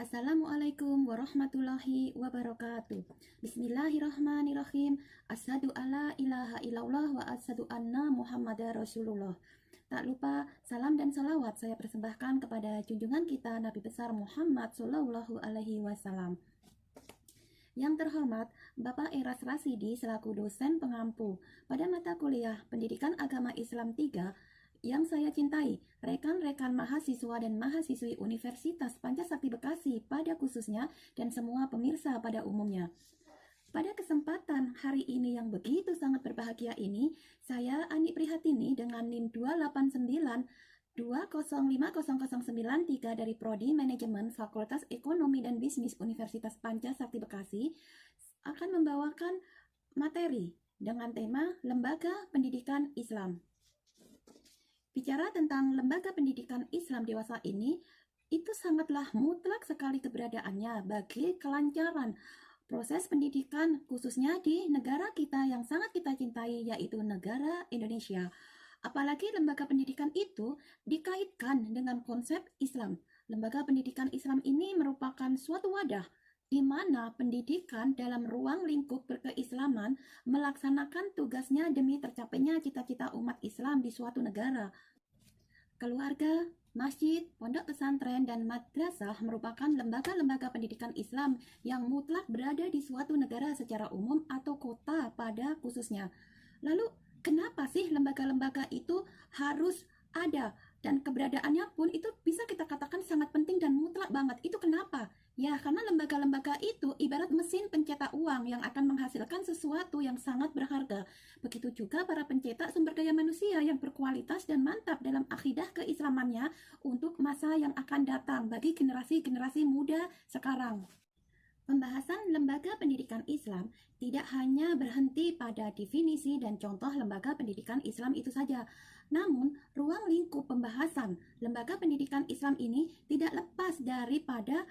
Assalamualaikum warahmatullahi wabarakatuh. Bismillahirrahmanirrahim. Asyhadu alla ilaha illallah wa asyhadu anna Muhammadar Rasulullah. Tak lupa salam dan salawat saya persembahkan kepada junjungan kita Nabi besar Muhammad Sallallahu Alaihi Wasallam. Yang terhormat Bapak Eras Rasidi selaku dosen pengampu pada mata kuliah Pendidikan Agama Islam 3 yang saya cintai, rekan-rekan mahasiswa dan mahasiswi Universitas Pancasakti Bekasi pada khususnya dan semua pemirsa pada umumnya. Pada kesempatan hari ini yang begitu sangat berbahagia ini, saya Ani Prihatini dengan NIM 28920500093 dari Prodi Manajemen Fakultas Ekonomi dan Bisnis Universitas Pancasakti Bekasi akan membawakan materi dengan tema Lembaga Pendidikan Islam. Bicara tentang lembaga pendidikan Islam dewasa ini, itu sangatlah mutlak sekali keberadaannya bagi kelancaran proses pendidikan khususnya di negara kita yang sangat kita cintai, yaitu negara Indonesia. Apalagi lembaga pendidikan itu dikaitkan dengan konsep Islam. Lembaga pendidikan Islam ini merupakan suatu wadah di mana pendidikan dalam ruang lingkup berkeislaman melaksanakan tugasnya demi tercapainya cita-cita umat Islam di suatu negara. Keluarga, masjid, pondok pesantren, dan madrasah merupakan lembaga-lembaga pendidikan Islam yang mutlak berada di suatu negara secara umum atau kota pada khususnya. Lalu, kenapa sih lembaga-lembaga itu harus ada? Dan keberadaannya pun itu bisa kita katakan sangat penting dan mutlak banget. Itu kenapa? Ya, karena lembaga-lembaga itu ibarat mesin pencetak uang yang akan menghasilkan sesuatu yang sangat berharga. Begitu juga para pencetak sumber daya manusia yang berkualitas dan mantap dalam akidah keislamannya untuk masa yang akan datang bagi generasi-generasi muda sekarang. Pembahasan lembaga pendidikan Islam tidak hanya berhenti pada definisi dan contoh lembaga pendidikan Islam itu saja. Namun, ruang lingkup pembahasan lembaga pendidikan Islam ini tidak lepas daripada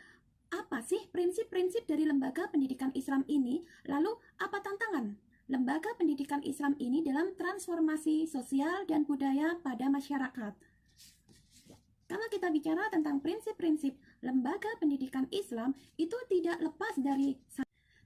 apa sih prinsip-prinsip dari lembaga pendidikan Islam ini, lalu apa tantangan lembaga pendidikan Islam ini dalam transformasi sosial dan budaya pada masyarakat. Kalau kita bicara tentang prinsip-prinsip lembaga pendidikan Islam, itu tidak lepas dari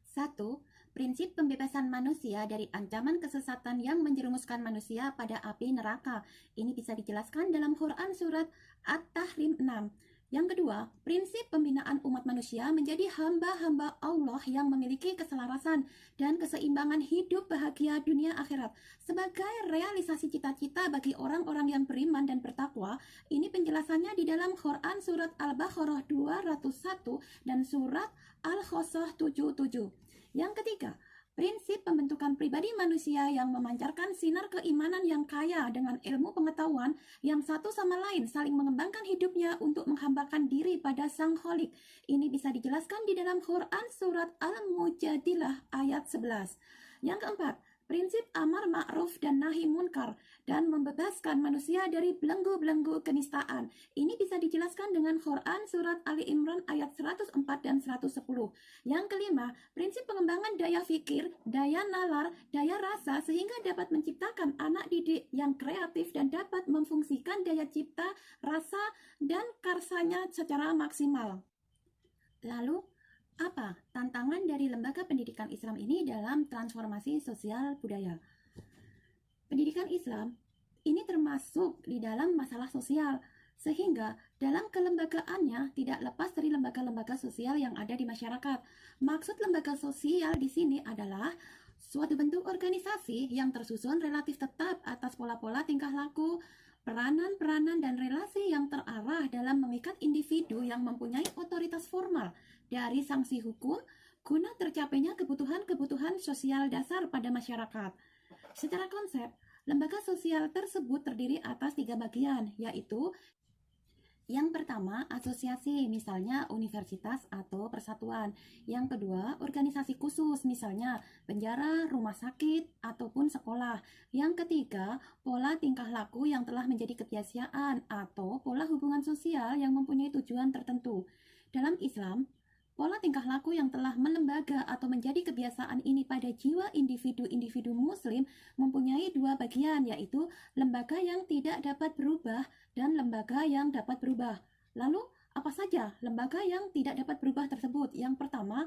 satu, prinsip pembebasan manusia dari ancaman kesesatan yang menjerumuskan manusia pada api neraka. Ini bisa dijelaskan dalam Quran surat At-Tahrim 6. Yang kedua, prinsip pembinaan umat manusia menjadi hamba-hamba Allah yang memiliki keselarasan dan keseimbangan hidup bahagia dunia akhirat. Sebagai realisasi cita-cita bagi orang-orang yang beriman dan bertakwa, ini penjelasannya di dalam Quran surat Al-Baqarah 201 dan surat Al-Qasas 77. Yang ketiga, prinsip pembentukan pribadi manusia yang memancarkan sinar keimanan yang kaya dengan ilmu pengetahuan yang satu sama lain saling mengembangkan hidupnya untuk menghambakan diri pada Sang Khalik. Ini bisa dijelaskan di dalam Quran surat Al-Mujadilah ayat 11. Yang keempat, prinsip amar ma'ruf dan nahi munkar dan membebaskan manusia dari belenggu-belenggu kenistaan. Ini bisa dijelaskan dengan Quran surat Ali Imran ayat 104 dan 110. Yang kelima, prinsip pengembangan daya fikir, daya nalar, daya rasa sehingga dapat menciptakan anak didik yang kreatif dan dapat memfungsikan daya cipta, rasa, dan karsanya secara maksimal. Lalu, apa tantangan dari lembaga pendidikan Islam ini dalam transformasi sosial budaya? Pendidikan Islam ini termasuk di dalam masalah sosial, sehingga dalam kelembagaannya tidak lepas dari lembaga-lembaga sosial yang ada di masyarakat. Maksud lembaga sosial di sini adalah suatu bentuk organisasi yang tersusun relatif tetap atas pola-pola tingkah laku, peranan-peranan dan relasi yang terarah dalam memikat individu yang mempunyai otoritas formal dari sanksi hukum guna tercapainya kebutuhan-kebutuhan sosial dasar pada masyarakat. Secara konsep, lembaga sosial tersebut terdiri atas 3 bagian, yaitu yang pertama, asosiasi, misalnya universitas atau persatuan. Yang kedua, organisasi khusus, misalnya penjara, rumah sakit, ataupun sekolah. Yang ketiga, pola tingkah laku yang telah menjadi kebiasaan atau pola hubungan sosial yang mempunyai tujuan tertentu. Dalam Islam, pola tingkah laku yang telah melembaga atau menjadi kebiasaan ini pada jiwa individu-individu muslim mempunyai 2 bagian, yaitu lembaga yang tidak dapat berubah dan lembaga yang dapat berubah. Lalu, Apa saja lembaga yang tidak dapat berubah tersebut? Yang pertama,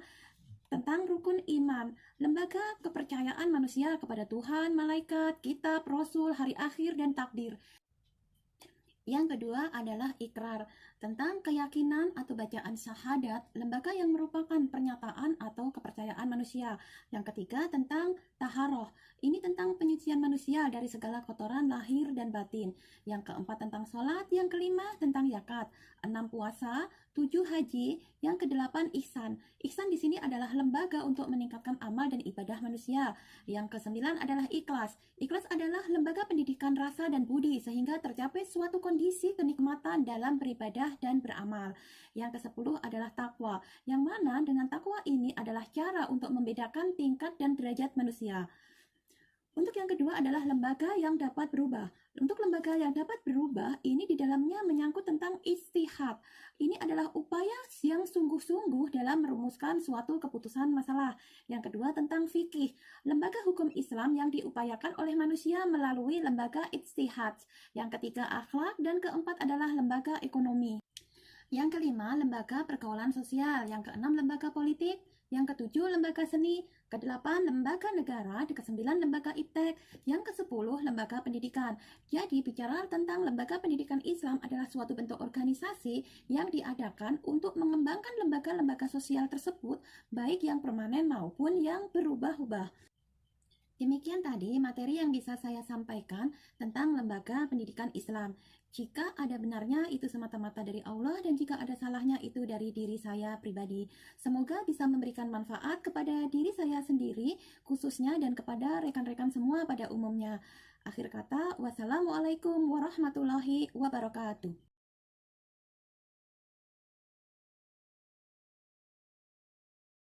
tentang rukun iman, lembaga kepercayaan manusia kepada Tuhan, malaikat, kitab, rasul, hari akhir, dan takdir. Yang kedua adalah ikrar, tentang keyakinan atau bacaan syahadat, lembaga yang merupakan pernyataan atau kepercayaan manusia. Yang ketiga tentang taharoh, ini tentang penyucian manusia dari segala kotoran lahir dan batin. Yang keempat tentang sholat, yang kelima tentang zakat, 6 puasa, 7 haji, yang kedelapan ihsan. Ihsan di sini adalah lembaga untuk meningkatkan amal dan ibadah manusia. Yang kesembilan adalah ikhlas. Ikhlas adalah lembaga pendidikan rasa dan budi sehingga tercapai suatu kondisi kenikmatan dalam beribadah dan beramal. Yang ke-10 adalah takwa, yang mana dengan takwa ini adalah cara untuk membedakan tingkat dan derajat manusia. Untuk yang kedua adalah lembaga yang dapat berubah. Untuk lembaga yang dapat berubah, ini di dalamnya menyangkut tentang ijtihad. Ini adalah upaya yang sungguh-sungguh dalam merumuskan suatu keputusan masalah. Yang kedua tentang fikih, lembaga hukum Islam yang diupayakan oleh manusia melalui lembaga ijtihad. Yang ketiga akhlak, dan keempat adalah lembaga ekonomi. Yang kelima, lembaga pergaulan sosial. Yang keenam, lembaga politik. Yang ketujuh, lembaga seni. Kedelapan, lembaga negara. Kesembilan, lembaga iptek. Yang kesepuluh, lembaga pendidikan. Jadi, bicara tentang lembaga pendidikan Islam adalah suatu bentuk organisasi yang diadakan untuk mengembangkan lembaga-lembaga sosial tersebut, baik yang permanen maupun yang berubah-ubah. Demikian tadi materi yang bisa saya sampaikan tentang lembaga pendidikan Islam. Jika ada benarnya itu semata-mata dari Allah dan jika ada salahnya itu dari diri saya pribadi. Semoga bisa memberikan manfaat kepada diri saya sendiri khususnya dan kepada rekan-rekan semua pada umumnya. Akhir kata, wassalamualaikum warahmatullahi wabarakatuh.